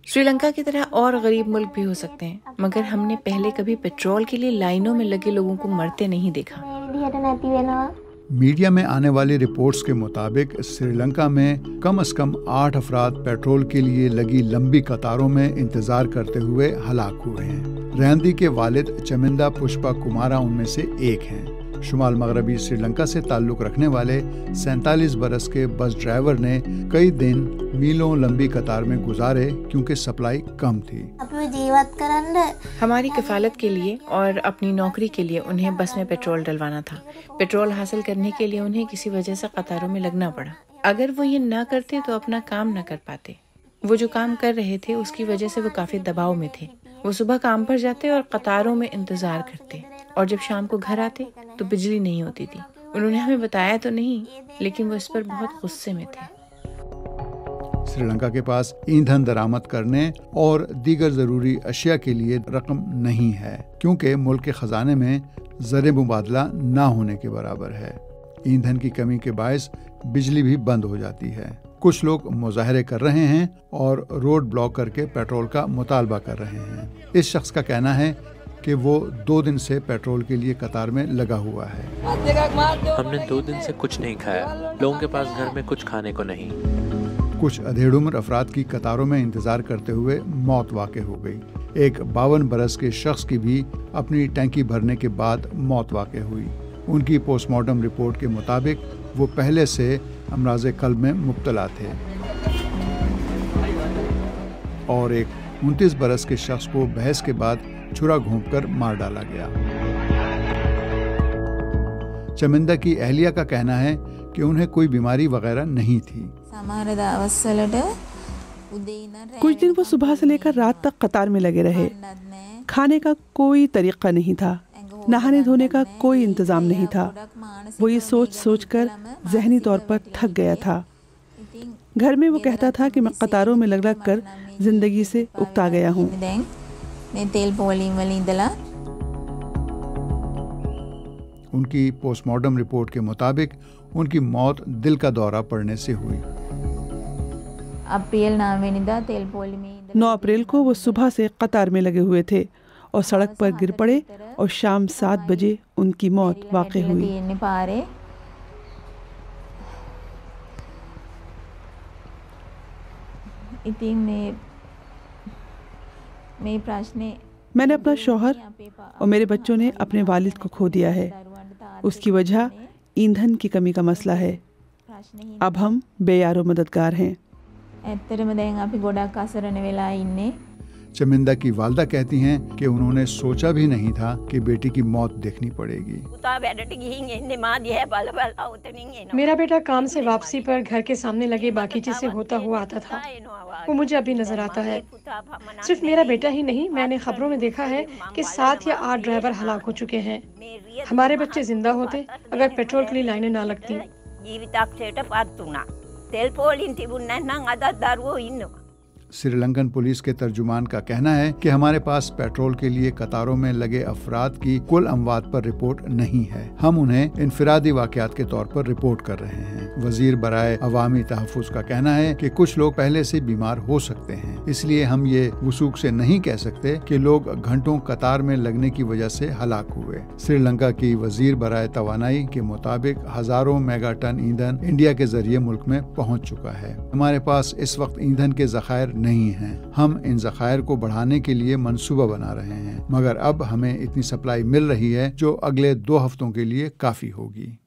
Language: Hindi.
श्रीलंका की तरह और गरीब मुल्क भी हो सकते हैं, मगर हमने पहले कभी पेट्रोल के लिए लाइनों में लगे लोगों को मरते नहीं देखा। मीडिया में आने वाली रिपोर्ट्स के मुताबिक श्रीलंका में कम से कम 8 अफराद पेट्रोल के लिए लगी लंबी कतारों में इंतजार करते हुए हलाक हुए हैं। रेहंदी के वालिद चमिंदा पुष्पा कुमारा उनमें से एक हैं। शुमाल मगरबी श्रीलंका से ताल्लुक रखने वाले 47 बरस के बस ड्राइवर ने कई दिन मीलों लंबी कतार में गुजारे क्योंकि सप्लाई कम थी। हमारी किफालत के लिए और अपनी नौकरी के लिए उन्हें बस में पेट्रोल डलवाना था। पेट्रोल हासिल करने के लिए उन्हें किसी वजह से कतारों में लगना पड़ा। अगर वो ये ना करते तो अपना काम न कर पाते। वो जो काम कर रहे थे उसकी वजह से वो काफी दबाव में थे। वो सुबह काम पर जाते और कतारों में इंतजार करते, और जब शाम को घर आते तो बिजली नहीं होती थी। उन्होंने हमें बताया तो नहीं, लेकिन वो इस पर बहुत गुस्से में थे। श्रीलंका के पास ईंधन दरामद करने और दीगर जरूरी अशिया के लिए रकम नहीं है, क्योंकि मुल्क के खजाने में ज़र मुबादला ना होने के बराबर है। ईंधन की कमी के बायस बिजली भी बंद हो जाती है। कुछ लोग मुजाहरे कर रहे हैं और रोड ब्लॉक करके पेट्रोल का मुतालबा कर रहे हैं। इस शख्स का कहना है कि वो 2 दिन से पेट्रोल के लिए कतार में लगा हुआ है। हमने 2 दिन से कुछ नहीं खाया। लोगों के पास घर में कुछ खाने को नहीं। कुछ अधेड़ उम्र अफराद की कतारों में इंतजार करते हुए मौत वाक़ हो गई। एक 52 बरस के शख्स की भी अपनी टैंकी भरने के बाद मौत वाक़ हुई। उनकी पोस्टमार्टम रिपोर्ट के मुताबिक वो पहले से अमराज़ क़ल्ब में मुब्तला थे। और एक 29 बरस के शख्स को बहस के बाद छुरा घोंपकर मार डाला गया। चमिंदा की अहलिया का कहना है कि उन्हें कोई बीमारी वगैरह नहीं थी। कुछ दिन वो सुबह से लेकर रात तक कतार में लगे रहे। खाने का कोई तरीका नहीं था, नहाने धोने का कोई इंतजाम नहीं था। वो ये सोच सोच कर जहनी तौर पर थक गया था। घर में वो कहता था कि मैं कतारों में लग लग कर जिंदगी से उकता गया हूँ। उनकी पोस्टमार्टम रिपोर्ट के मुताबिक उनकी मौत दिल का दौरा पड़ने से हुई। 9 अप्रैल को वो सुबह से कतार में लगे हुए थे और सड़क पर गिर पड़े और शाम 7 बजे उनकी मौत वाक़ हुई। मैंने अपना शौहर और मेरे बच्चों ने अपने वालिद को खो दिया है। उसकी वजह ईंधन की कमी का मसला है। अब हम बेयारो मददगार हैं। चमिंदा की वालदा कहती हैं कि उन्होंने सोचा भी नहीं था कि बेटी की मौत देखनी पड़ेगी। मेरा बेटा काम से वापसी पर घर के सामने लगे बागीचे से होता हुआ आता था। वो मुझे अभी नजर आता है। सिर्फ मेरा बेटा ही नहीं, मैंने खबरों में देखा है कि 7 या 8 ड्राइवर हलाक हो चुके हैं। हमारे बच्चे जिंदा होते अगर पेट्रोल के लिए लाइनें ना लगती। श्रीलंकन पुलिस के तर्जुमान का कहना है कि हमारे पास पेट्रोल के लिए कतारों में लगे अफराद की कुल अमवात पर रिपोर्ट नहीं है। हम उन्हें इनफिरादी वाकयात के तौर पर रिपोर्ट कर रहे हैं। वजीर बराए अवामी तहफ़्फ़ुज़ का कहना है कि कुछ लोग पहले से बीमार हो सकते हैं, इसलिए हम ये वसूख से नहीं कह सकते कि लोग घंटों कतार में लगने की वजह से हलाक हुए। श्रीलंका की वजीर बराए तवानाई के मुताबिक हजारों मेगा टन ईंधन इंडिया के जरिए मुल्क में पहुँच चुका है। हमारे पास इस वक्त ईंधन के ज़खायर नहीं हैं। हम इन ज़खायर को बढ़ाने के लिए मंसूबा बना रहे हैं, मगर अब हमें इतनी सप्लाई मिल रही है जो अगले 2 हफ्तों के लिए काफी होगी।